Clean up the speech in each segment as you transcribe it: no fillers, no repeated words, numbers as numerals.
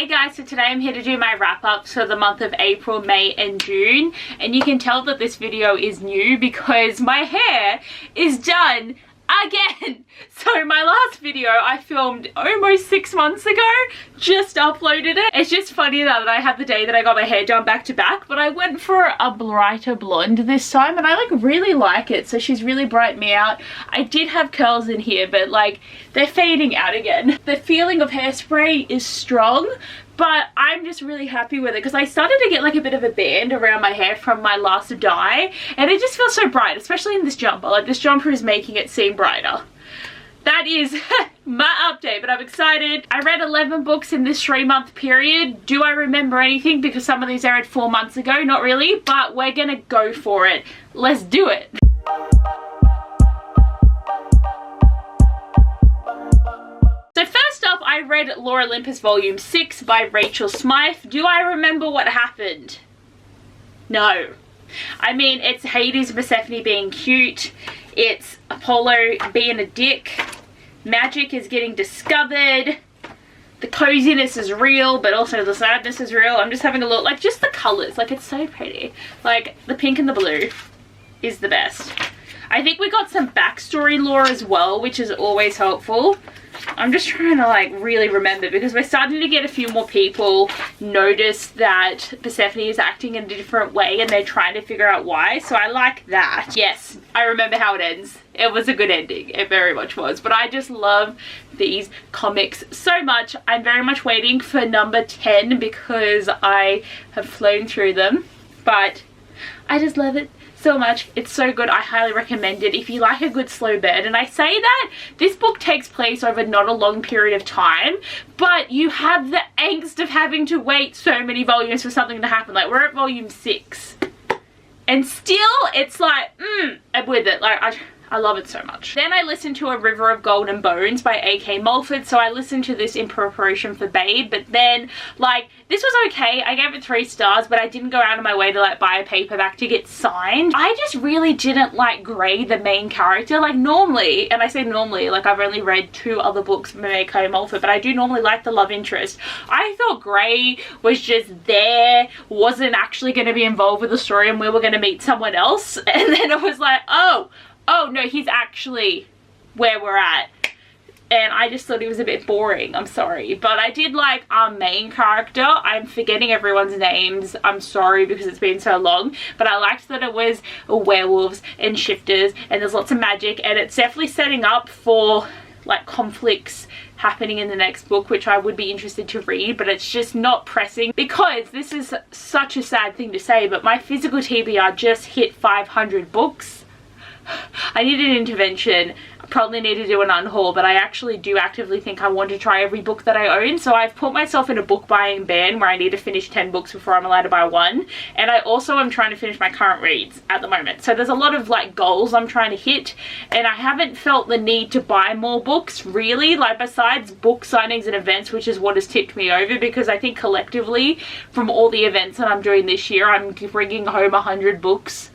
Hey guys, so today I'm here to do my wrap up for the month of April, May and June, and you can tell that this video is new because my hair is done again. So my last video I filmed almost 6 months ago, just uploaded it. It's just funny that I had the day that I got my hair done back to back, but I went for a brighter blonde this time and I like really like it. So she's really brightened me out. I did have curls in here, but like they're fading out again. The feeling of hairspray is strong, but I'm just really happy with it because I started to get like a bit of a band around my hair from my last dye and it just feels so bright, especially in this jumper. Like this jumper is making it seem brighter. That is my update, but I'm excited. I read 11 books in this 3-month period. Do I remember anything? Because some of these I read 4 months ago, not really, but we're gonna go for it. Let's do it. So first up, I read Lore Olympus Volume 6 by Rachel Smythe. Do I remember what happened? No. I mean, it's Hades and Persephone being cute. It's Apollo being a dick. Magic is getting discovered. The coziness is real, but also the sadness is real. I'm just having a look. Like, just the colours. Like, it's so pretty. Like, the pink and the blue is the best. I think we got some backstory lore as well, which is always helpful. I'm just trying to like really remember because we're starting to get a few more people notice that Persephone is acting in a different way and they're trying to figure out why. So I like that. Yes, I remember how it ends. It was a good ending. It very much was. But I just love these comics so much. I'm very much waiting for number 10 because I have flown through them. But I just love it so much. It's so good. I highly recommend it if you like a good slow burn. And I say that this book takes place over not a long period of time, but you have the angst of having to wait so many volumes for something to happen. Like, we're at volume 6 and still it's like I'm with it. Like, I love it so much. Then I listened to A River of Golden Bones by A.K. Mulford. So I listened to this in preparation for Babe, but then like this was okay. I gave it 3 stars, but I didn't go out of my way to like buy a paperback to get signed. I just really didn't like Gray, the main character. Like normally, and I say normally, like I've only read 2 other books from A.K. Mulford, but I do normally like the love interest. I thought Gray was just there, wasn't actually going to be involved with the story, and we were going to meet someone else. And then it was like, oh no, he's actually where we're at. And I just thought he was a bit boring. I'm sorry. But I did like our main character. I'm forgetting everyone's names. I'm sorry because it's been so long. But I liked that it was werewolves and shifters and there's lots of magic. And it's definitely setting up for like conflicts happening in the next book, which I would be interested to read, but it's just not pressing because this is such a sad thing to say, but my physical TBR just hit 500 books. I need an intervention. I probably need to do an unhaul, but I actually do actively think I want to try every book that I own. So I've put myself in a book buying ban where I need to finish 10 books before I'm allowed to buy 1. And I also am trying to finish my current reads at the moment. So there's a lot of like goals I'm trying to hit, and I haven't felt the need to buy more books really, like besides book signings and events, which is what has tipped me over, because I think collectively from all the events that I'm doing this year, I'm bringing home 100 books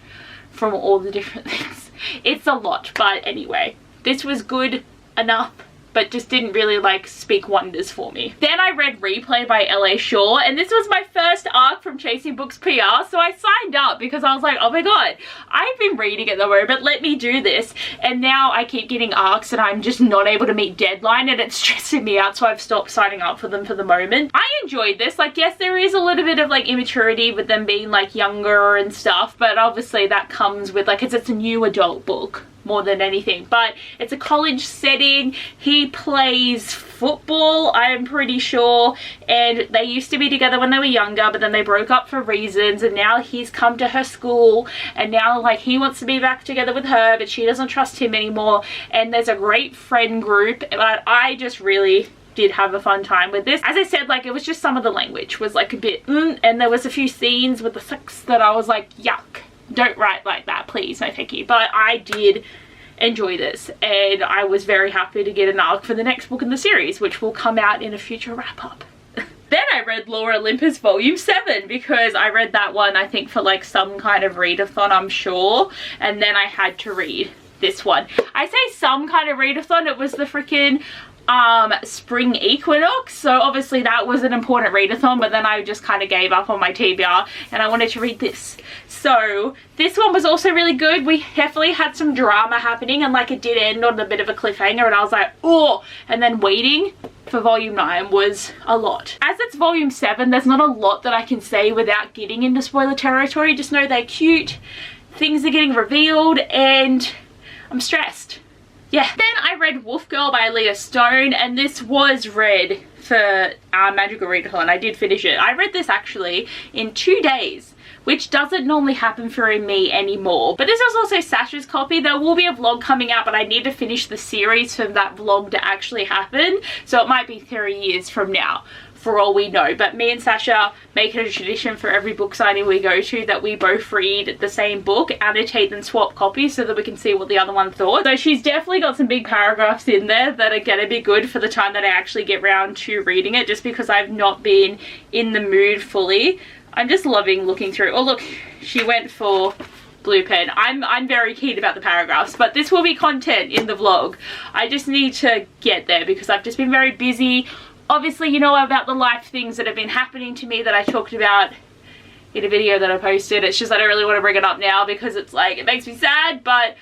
from all the different things. It's a lot, but anyway, this was good enough, but just didn't really like speak wonders for me. Then I read Replay by L.A. Shaw, and this was my first arc from Chasing Books PR, so I signed up because I was like, oh my god, I've been reading at the moment, let me do this. And now I keep getting arcs and I'm just not able to meet deadline and it's stressing me out, so I've stopped signing up for them for the moment. I enjoyed this. Like, yes, there is a little bit of like immaturity with them being like younger and stuff, but obviously that comes with like, it's a new adult book more than anything, but it's a college setting. He plays football, I'm pretty sure, and they used to be together when they were younger, but then they broke up for reasons, and now he's come to her school and now like he wants to be back together with her, but she doesn't trust him anymore, and there's a great friend group. But I just really did have a fun time with this. As I said, like it was just some of the language was like a bit and there was a few scenes with the sex that I was like, yuck, don't write like that, please, no thank you. But I did enjoy this and I was very happy to get an arc for the next book in the series, which will come out in a future wrap-up. Then I read Lore Olympus Volume 7 because I read that one I think for like some kind of readathon, I'm sure, and then I had to read this one. I say some kind of readathon, it was the freaking spring equinox, so obviously that was an important readathon, but then I just kind of gave up on my TBR and I wanted to read this. So this one was also really good. We definitely had some drama happening, and like it did end on a bit of a cliffhanger, and I was like, oh, and then waiting for volume 9 was a lot. As it's volume 7, there's not a lot that I can say without getting into spoiler territory. Just know they're cute, things are getting revealed, and I'm stressed. Yeah. Then I read Wolf Girl by Leah Stone, and this was read for our Magical Readathon. I did finish it. I read this actually in 2 days, which doesn't normally happen for me anymore. But this was also Sasha's copy. There will be a vlog coming out, but I need to finish the series for that vlog to actually happen. So it might be 3 years from now, for all we know. But me and Sasha make it a tradition for every book signing we go to that we both read the same book, annotate and swap copies so that we can see what the other one thought. So she's definitely got some big paragraphs in there that are gonna be good for the time that I actually get round to reading it, just because I've not been in the mood fully. I'm just loving looking through. Oh look, she went for blue pen. I'm very keen about the paragraphs, but this will be content in the vlog. I just need to get there because I've just been very busy. Obviously, you know about the life things that have been happening to me that I talked about in a video that I posted. It's just I don't really want to bring it up now because it's like, it makes me sad, but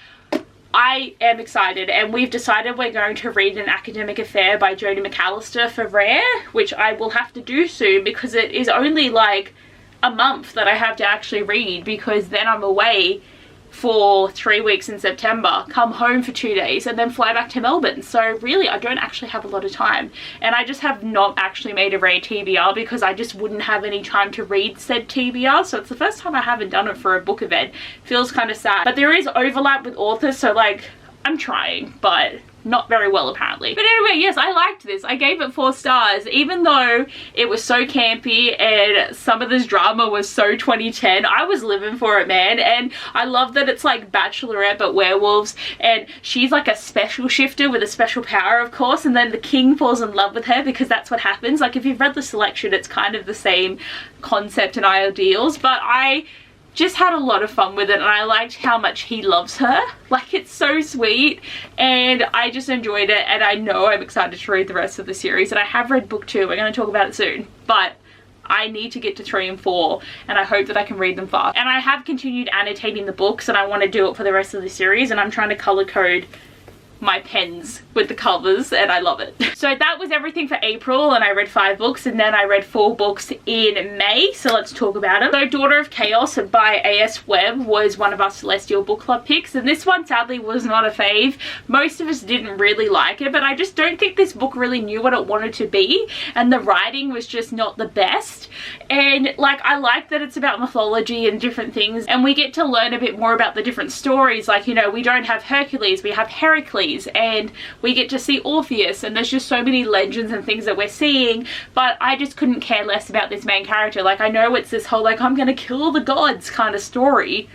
I am excited, and we've decided we're going to read An Academic Affair by Jodie McAllister for Rare, which I will have to do soon because it is only like a month that I have to actually read, because then I'm away for 3 weeks in September, come home for 2 days, and then fly back to Melbourne. So really I don't actually have a lot of time, and I just have not actually made a Rare TBR because I just wouldn't have any time to read said TBR. So it's the first time I haven't done it for a book event. Feels kind of sad, but there is overlap with authors, so like I'm trying, but not very well apparently. But anyway, yes, I liked this. I gave it 4 stars, even though it was so campy and some of this drama was so 2010. I was living for it, man. And I love that it's like Bachelorette but werewolves, and she's like a special shifter with a special power, of course, and then the king falls in love with her because that's what happens. Like if you've read The Selection, it's kind of the same concept and ideals, but I just had a lot of fun with it, and I liked how much he loves her. Like, it's so sweet, and I just enjoyed it, and I know I'm excited to read the rest of the series. And I have read book 2, we're going to talk about it soon, but I need to get to 3 and 4, and I hope that I can read them fast. And I have continued annotating the books, and I want to do it for the rest of the series, and I'm trying to color code my pens with the covers, and I love it. So that was everything for April, and I read 5 books, and then I read 4 books in May, so let's talk about them. So Daughter of Chaos by A.S. Webb was one of our Celestial Book Club picks, and this one sadly was not a fave. Most of us didn't really like it, but I just don't think this book really knew what it wanted to be, and the writing was just not the best. And like, I like that it's about mythology and different things, and we get to learn a bit more about the different stories. Like, you know, we don't have Hercules, we have Heracles, and we get to see Orpheus, and there's just so many legends and things that we're seeing. But I just couldn't care less about this main character. Like, I know it's this whole like I'm gonna kill the gods kind of story,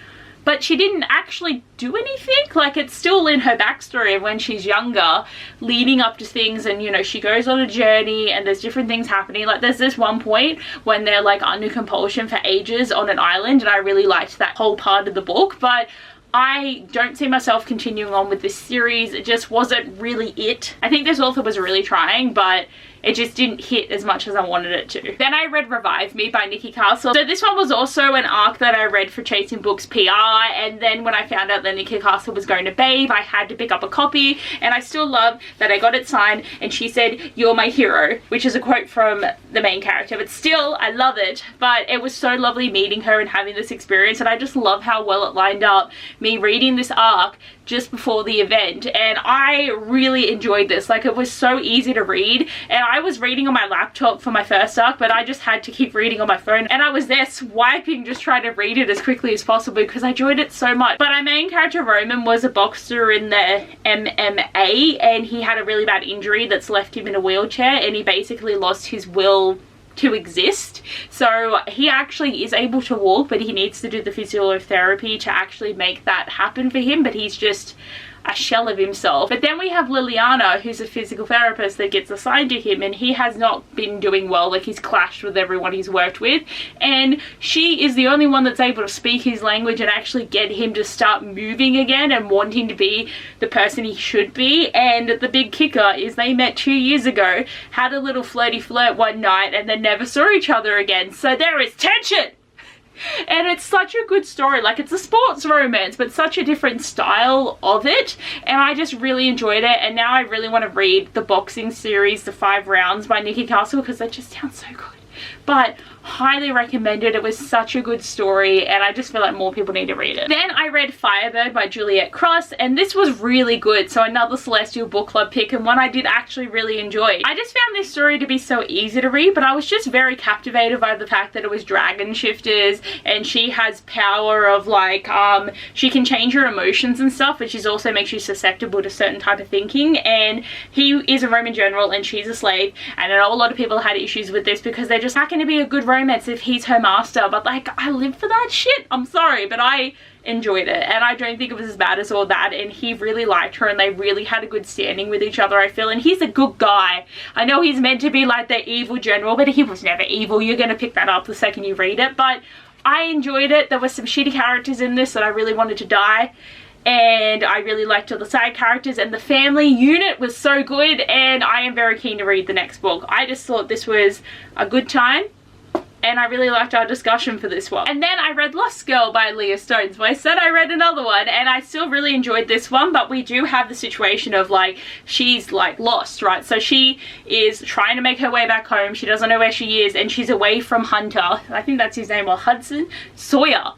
but she didn't actually do anything. Like, it's still in her backstory of when she's younger, leading up to things, and you know, she goes on a journey and there's different things happening. Like, there's this one point when they're like under compulsion for ages on an island, and I really liked that whole part of the book, but I don't see myself continuing on with this series. It just wasn't really it. I think this author was really trying, but it just didn't hit as much as I wanted it to. Then I read Revive Me by Nikki Castle. So this one was also an arc that I read for Chasing Books PR, and then when I found out that Nikki Castle was going to Babe, I had to pick up a copy, and I still love that I got it signed and she said, "You're my hero," which is a quote from the main character. But still, I love it. But it was so lovely meeting her and having this experience, and I just love how well it lined up, me reading this arc just before the event, and I really enjoyed this. Like, it was so easy to read, and I was reading on my laptop for my first arc, but I just had to keep reading on my phone, and I was there swiping, just trying to read it as quickly as possible because I enjoyed it so much. But our main character Roman was a boxer in the MMA, and he had a really bad injury that's left him in a wheelchair, and he basically lost his will to exist. So he actually is able to walk, but he needs to do the physiotherapy to actually make that happen for him. But he's just a shell of himself. But then we have Liliana, who's a physical therapist that gets assigned to him, and he has not been doing well. Like, he's clashed with everyone he's worked with, and she is the only one that's able to speak his language and actually get him to start moving again and wanting to be the person he should be. And the big kicker is they met 2 years ago, had a little flirty flirt one night, and then never saw each other again. So there is tension! And it's such a good story. Like, it's a sports romance, but such a different style of it, and I just really enjoyed it. And now I really want to read the boxing series, The 5 Rounds by Nikki Castle, because they just sound so good. But highly recommended. It was such a good story, and I just feel like more people need to read it. Then I read Firebird by Juliet Cross, and this was really good. So another Celestial Book Club pick, and one I did actually really enjoy. I just found this story to be so easy to read, but I was just very captivated by the fact that it was dragon shifters, and she has power of, like, she can change her emotions and stuff, but she also makes you susceptible to certain type of thinking. And he is a Roman general and she's a slave, and I know a lot of people had issues with this because they're just not going to be a good romance if he's her master. But, like, I live for that shit. I'm sorry, but I enjoyed it, and I don't think it was as bad as all that. And he really liked her, and they really had a good standing with each other, I feel. And he's a good guy. I know he's meant to be like the evil general, but he was never evil. You're gonna pick that up the second you read it. But I enjoyed it. There were some shitty characters in this that I really wanted to die, and I really liked all the side characters, and the family unit was so good, and I am very keen to read the next book. I just thought this was a good time, and I really liked our discussion for this one. And then I read Lost Girl by Leah Stone. So I said I read another one, and I still really enjoyed this one, but we do have the situation of, like, she's, like, lost, right? So she is trying to make her way back home. She doesn't know where she is, and she's away from Hunter. I think that's his name, or Hudson? Sawyer.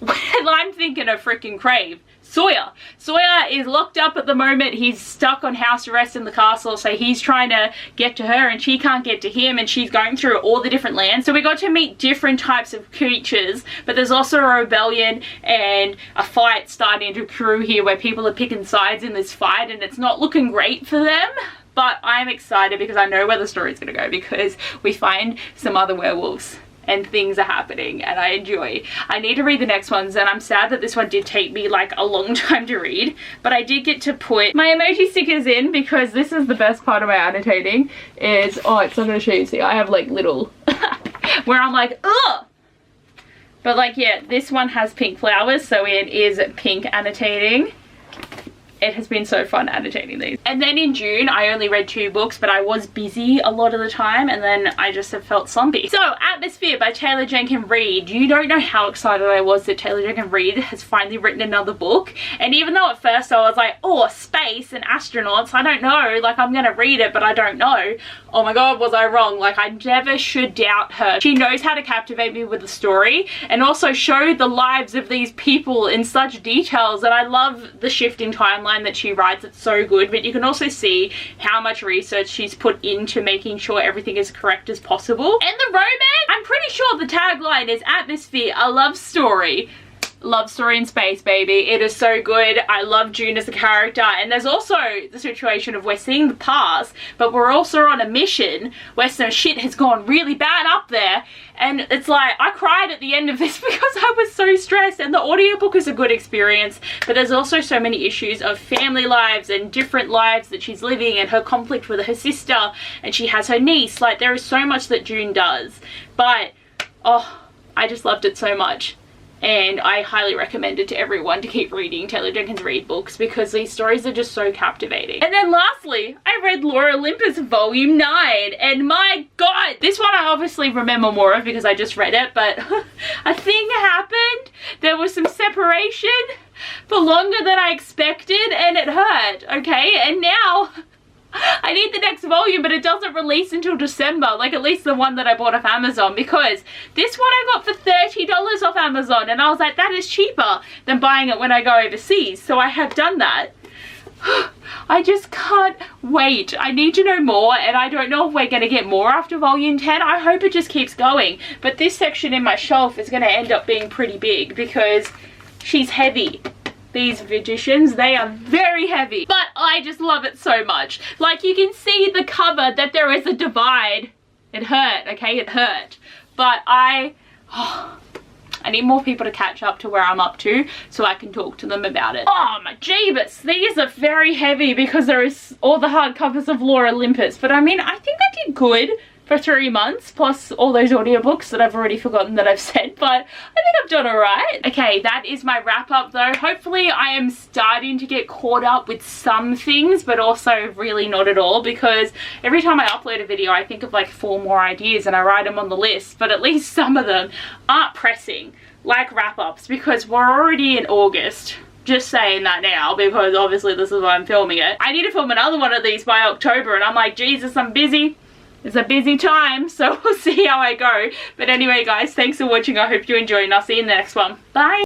I'm thinking of freaking Crave. Sawyer. Sawyer is locked up at the moment. He's stuck on house arrest in the castle, so he's trying to get to her and she can't get to him, and she's going through all the different lands. So we got to meet different types of creatures, but there's also a rebellion and a fight starting to accrue here where people are picking sides in this fight, and it's not looking great for them. But I'm excited because I know where the story's going to go, because we find some other werewolves and things are happening, and I enjoy. I need to read the next ones, and I'm sad that this one did take me like a long time to read, but I did get to put my emoji stickers in, because this is the best part of my annotating is, oh, it's not gonna show you. See, I have like little where I'm like, ugh. But, like, yeah, this one has pink flowers, so it is pink annotating. It has been so fun annotating these. And then in June, I only read 2 books, but I was busy a lot of the time, and then I just have felt slumpy. So, Atmosphere by Taylor Jenkins Reid. You don't know how excited I was that Taylor Jenkins Reid has finally written another book. And even though at first I was like, oh, space and astronauts, I don't know, like, I'm gonna read it, but I don't know. Oh my god, was I wrong? Like, I never should doubt her. She knows how to captivate me with the story, and also show the lives of these people in such details. And I love the shift in timeline that she writes. It's so good, but you can also see how much research she's put into making sure everything is correct as possible. And the romance, I'm pretty sure the tagline is Atmosphere, a love story. Love story in space, baby. It is so good. I love June as a character, and there's also the situation of we're seeing the past, but we're also on a mission where some shit has gone really bad up there, and it's like, I cried at the end of this because I was so stressed. And the audiobook is a good experience, but there's also so many issues of family lives and different lives that she's living, and her conflict with her sister, and she has her niece. Like, there is so much that June does, but oh, I just loved it so much. And I highly recommend it to everyone to keep reading Taylor Jenkins Reid books, because these stories are just so captivating. And then lastly, I read Lore Olympus Volume 9, and my god, this one I obviously remember more of because I just read it, but a thing happened. There was some separation for longer than I expected, and it hurt, okay? And now I need the next volume, but it doesn't release until December, like at least the one that I bought off Amazon, because this one I got for $30 off Amazon, and I was like, that is cheaper than buying it when I go overseas, so I have done that. I just can't wait. I need to know more, and I don't know if we're going to get more after volume 10. I hope it just keeps going, but this section in my shelf is going to end up being pretty big because she's heavy. These editions, they are very heavy, but I just love it so much. Like, you can see the cover that there is a divide. It hurt, okay? It hurt. But I I need more people to catch up to where I'm up to so I can talk to them about it. Oh my jeebus, these are very heavy because there is all the hardcovers of Lore Olympus, but I mean, I think I did good for 3 months, plus all those audiobooks that I've already forgotten that I've said, but I think I've done alright. Okay, that is my wrap up though. Hopefully I am starting to get caught up with some things, but also really not at all, because every time I upload a video I think of like 4 more ideas and I write them on the list, but at least some of them aren't pressing, like wrap ups, because we're already in August. Just saying that now, because obviously this is why I'm filming it. I need to film another one of these by October, and I'm like, Jesus, I'm busy. It's a busy time, so we'll see how I go. But anyway guys, thanks for watching. I hope you enjoyed and I'll see you in the next one. Bye!